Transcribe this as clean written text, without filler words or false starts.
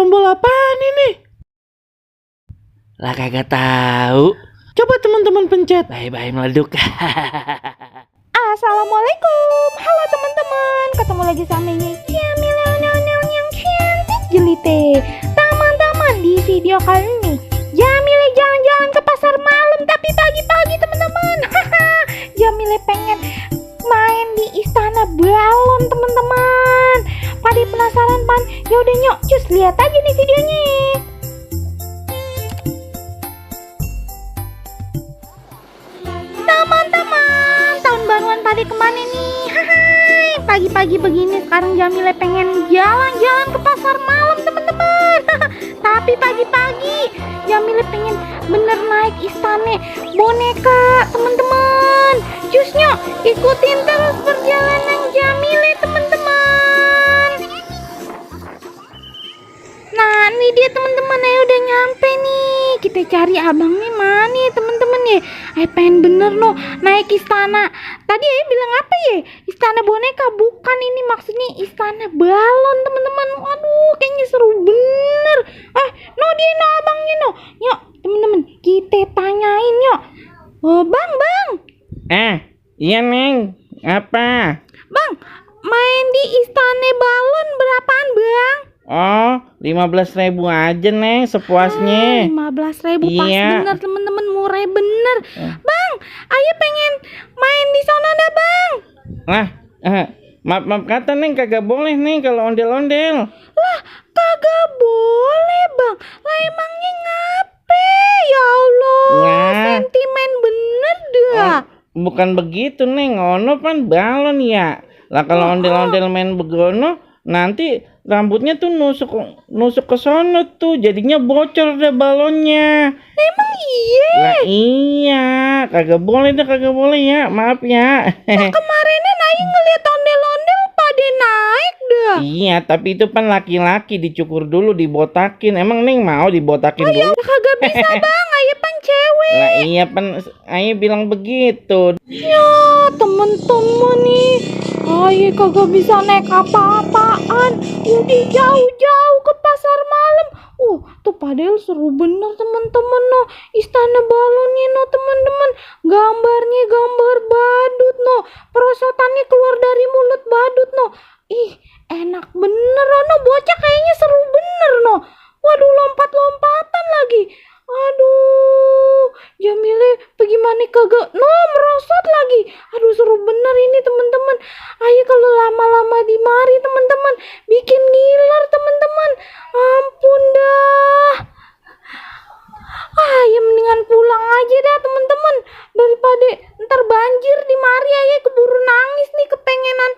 tombol apaan ini? Lah kagak tahu. Coba teman-teman pencet. Bye-bye meleduk. Assalamualaikum, halo teman-teman. Ketemu lagi sama Jamil yang cantik jelite. Teman-teman, di video kali ini Jamile jalan-jalan ke pasar malam tapi pagi-pagi teman-teman. Jamile pengen main di istana balon teman-teman. Pada penasaran pan? Yaudah nyok, cus lihat aja nih videonya. Teman-teman, tahun baruan pada kemana nih? Hai, pagi-pagi begini sekarang Jamile pengen jalan-jalan ke pasar malam teman-teman. Tapi pagi-pagi Jamile pengen bener naik istana boneka teman-teman. Jusnya ikutin terus perjalanan Jamile teman-teman. Nah ini dia teman-teman, ayo udah nyampe nih. Kita cari abangnya mana teman-teman ya. Pengen bener no naik istana. Tadi bilang apa ya? Istana boneka, bukan, ini maksudnya istana balon teman-teman. Aduh kayaknya seru bener. No dia no abangnya no. Yuk teman-teman kita tanyain yuk. Bang. Iya Neng. Apa? Bang, main di istana balon berapaan bang? Oh, 15.000 aja Neng, sepuasnya. 15.000 pas Iya. bener temen-temen, murah bener. Bang, ayo pengen main di sana dah bang. Lah, maaf kata Neng, kagak boleh Neng kalau ondel-ondel. Lah kagak boleh bang. Lah emangnya ngape? Ya Allah, Nah. sentimen bener dah. Bukan begitu Neng, ono pan balon ya. Lah kalau ondel-ondel main begono, nanti rambutnya tuh nusuk ke sono tuh, jadinya bocor deh balonnya. Emang iya? Lah iya, kagak boleh ya, maaf ya. Kemarinnya Aing ngeliat ondel-ondel pada naik dah. Iya, tapi itu pan laki-laki dicukur dulu, dibotakin. Emang Neng mau dibotakin dulu? Kagak bisa bang, ayo pan cewek. Lah iya pan, ayo bilang begitu. Ya temen-temen nih, ayo kagak bisa naik apa-apaan. Udah jauh-jauh ke pasar malam. Tuh padahal seru bener temen-temen no. Istana balonnya no temen-temen. Gambarnya gambar badut no. Perosotannya keluar dari mulut badut no. Ih enak bener no. Bocah kayaknya seru bener no. Waduh lompat-lompatan lagi. Aduh, Jamile bagaimana kagak merosot lagi. Aduh seru bener ini teman-teman. Ayo kalau lama-lama di mari teman-teman, bikin ngiler teman-teman. Ampun dah. Ya mendingan pulang aja dah teman-teman, daripada ntar banjir di mari. Ayo keburu nangis nih, kepengenan